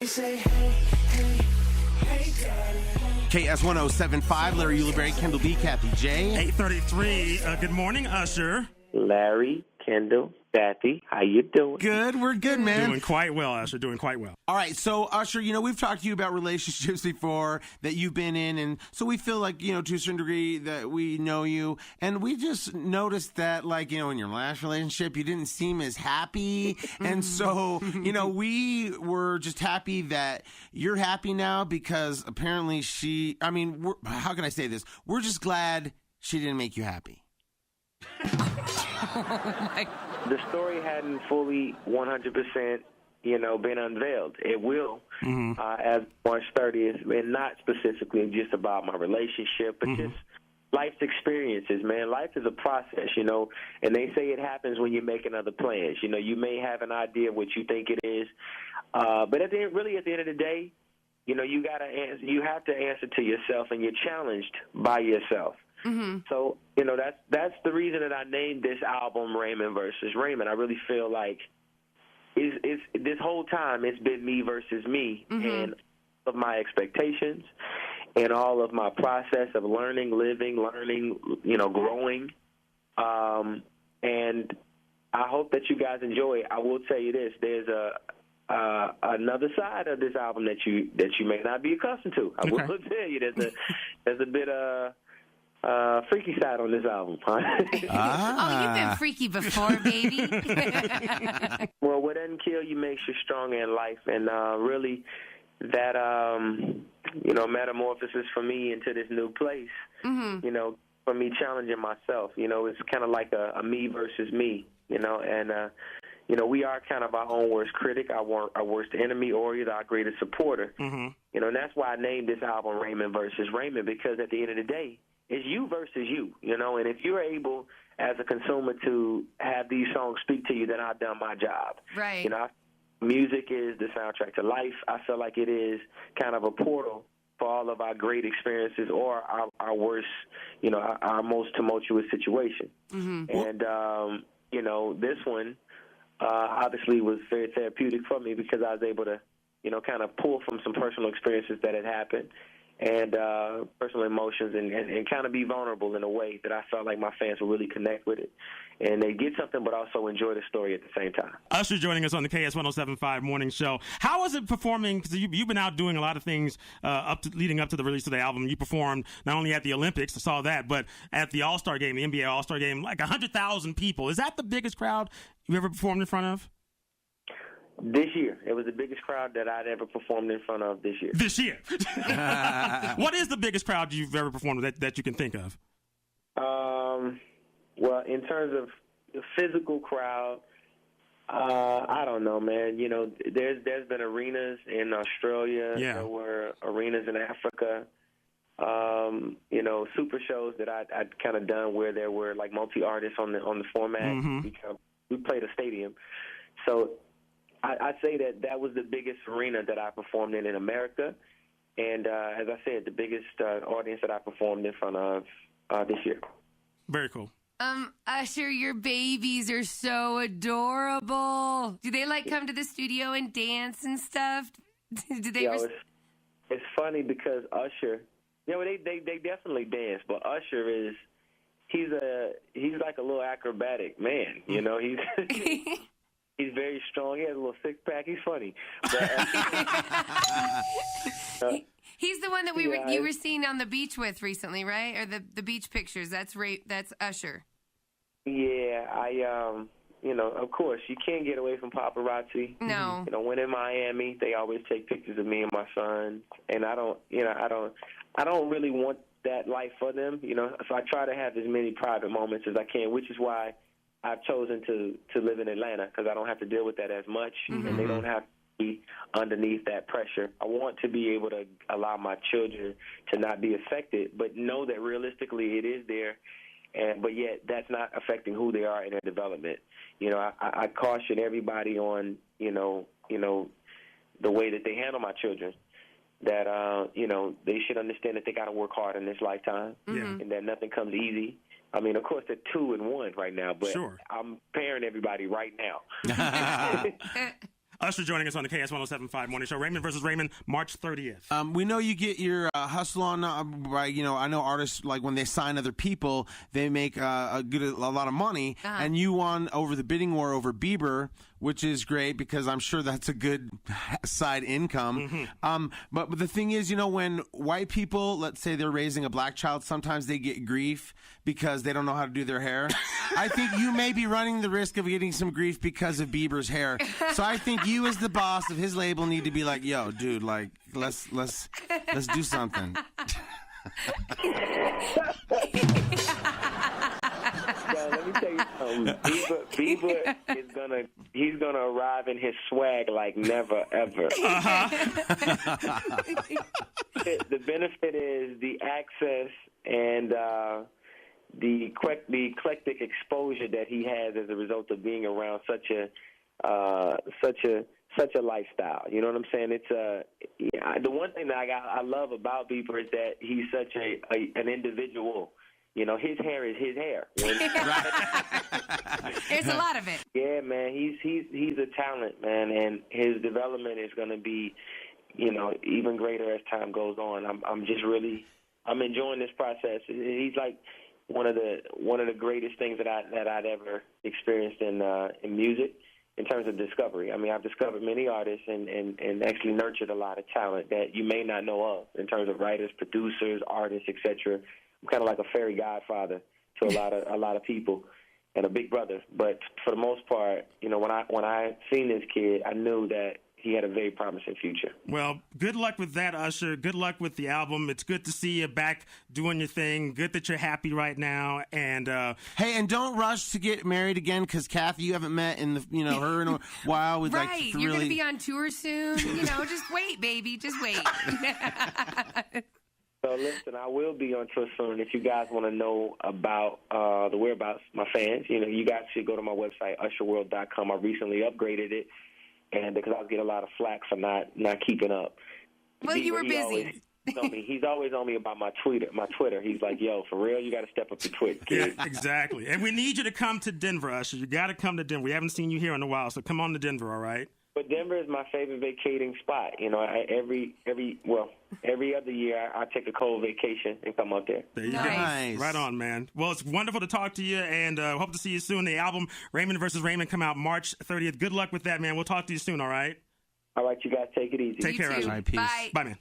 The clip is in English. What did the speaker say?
Say, hey, hey, hey, daddy. KS1075, Larry, Ulibarri, Kendall B, Kathie J. 8:33. Good morning, Usher. Larry, Kendall, Kathie, how you doing? Good, we're good, man. Doing quite well, Usher. Doing quite well. All right, so Usher, we've talked to you about relationships before that you've been in, and so we feel like, to a certain degree that we know you, and we just noticed that, in your last relationship, you didn't seem as happy, and so, we were just happy that you're happy now because apparently how can I say this? We're just glad she didn't make you happy. The story hadn't fully 100%, been unveiled. It will as March 30th, and not specifically just about my relationship, but just life's experiences, man. Life is a process, and they say it happens when you're making other plans. You may have an idea of what you think it is, but at the end of the day, you have to answer to yourself, and you're challenged by yourself. So, that's the reason that I named this album Raymond versus Raymond. I really feel like it's this whole time it's been me versus me, and of my expectations and all of my process of learning, growing. And I hope that you guys enjoy it. I will tell you this: there's another side of this album that you may not be accustomed to. I will tell you there's a bit of freaky side on this album. Oh, you've been freaky before, baby. Well, what doesn't kill you makes you stronger in life, and really that metamorphosis for me into this new place, for me challenging myself, it's kind of like a me versus me, and we are kind of our own worst critic, our worst enemy, or either our greatest supporter. And that's why I named this album Raymond versus Raymond, because at the end of the day, it's you versus you, and if you're able as a consumer to have these songs speak to you, then I've done my job. Right. Music is the soundtrack to life. I feel like it is kind of a portal for all of our great experiences or our worst, our most tumultuous situation. And, this one obviously was very therapeutic for me because I was able to, kind of pull from some personal experiences that had happened and personal emotions and kind of be vulnerable in a way that I felt like my fans would really connect with it. And they get something but also enjoy the story at the same time. Usher joining us on the KS1075 morning show. How was it performing? Because you've been out doing a lot of things leading up to the release of the album. You performed not only at the Olympics, I saw that, but at the All-Star Game, the NBA All-Star Game, like 100,000 people. Is that the biggest crowd you ever performed in front of? This year. It was the biggest crowd that I'd ever performed in front of this year. This year. What is the biggest crowd you've ever performed with that you can think of? Well, in terms of the physical crowd, I don't know, man. There's been arenas in Australia. Yeah. There were arenas in Africa. Super shows that I'd kind of done where there were like multi-artists on the format. We played a stadium. So I'd say that was the biggest arena that I performed in America. And as I said, the biggest audience that I performed in front of this year. Very cool. Usher, your babies are so adorable. Do they come to the studio and dance and stuff? Do they? It's funny because Usher, they definitely dance, but Usher he's like a little acrobatic man. He's very strong. He has a little six-pack. He's funny. But, he's the one that you were seen on the beach with recently, right? Or the beach pictures. That's Usher. Yeah, of course, you can't get away from paparazzi. No. When in Miami, they always take pictures of me and my son, and I don't really want that life for them. So I try to have as many private moments as I can, which is why I've chosen to live in Atlanta, because I don't have to deal with that as much, and they don't have to be underneath that pressure. I want to be able to allow my children to not be affected, but know that realistically it is there, but yet that's not affecting who they are in their development. I caution everybody on, the way that they handle my children, that, they should understand that they got to work hard in this lifetime, and that nothing comes easy. I mean, of course, they're 2 and 1 right now, but Sure. I'm pairing everybody right now. Usher joining us on the KS1075 Morning Show. Raymond versus Raymond, March 30th. We know you get your hustle on by, I know artists, like when they sign other people, they make a lot of money, and you won over the bidding war over Bieber, which is great because I'm sure that's a good side income. But the thing is, when white people, let's say they're raising a black child, sometimes they get grief because they don't know how to do their hair. I think you may be running the risk of getting some grief because of Bieber's hair. So I think you, as the boss of his label, need to be like, yo, dude, like let's do something. Yo, let me tell you something. Bieber is he's gonna arrive in his swag like never ever. The benefit is the access and the eclectic exposure that he has as a result of being around such a lifestyle. You know what I'm saying? It's the one thing that I love about Bieber is that he's such an individual. His hair is his hair. There's a lot of it. Yeah, man, he's a talent, man, and his development is going to be, even greater as time goes on. I'm enjoying this process. He's like one of the greatest things that I'd ever experienced in music in terms of discovery. I mean, I've discovered many artists and actually nurtured a lot of talent that you may not know of in terms of writers, producers, artists, etc. I'm kind of like a fairy godfather to a lot of people and a big brother. But for the most part, when I seen this kid, I knew that he had a very promising future. Well, good luck with that, Usher. Good luck with the album. It's good to see you back doing your thing. Good that you're happy right now. And hey, and don't rush to get married again, because Kathie, you haven't met in her in a while. With right, you're going to be on tour soon. Just wait, baby. Just wait. So listen, I will be on tour soon. If you guys want to know about the whereabouts, my fans, you guys should go to my website, usherworld.com. I recently upgraded it, and because I was getting a lot of flack for not keeping up. Well, you were busy. He's always on me about my Twitter. He's like, yo, for real, you got to step up your Twitter, kid. Yeah, exactly. And we need you to come to Denver, Usher. You got to come to Denver. We haven't seen you here in a while, so come on to Denver, all right? But Denver is my favorite vacating spot. Every other year I take a cold vacation and come out there. There you Nice. go. Right on, man. Well, it's wonderful to talk to you, and hope to see you soon. The album Raymond versus Raymond come out March 30th. Good luck with that, man. We'll talk to you soon, all right? All right, you guys take it easy. Take care, too. Usher. All right, peace. Bye. Bye, man.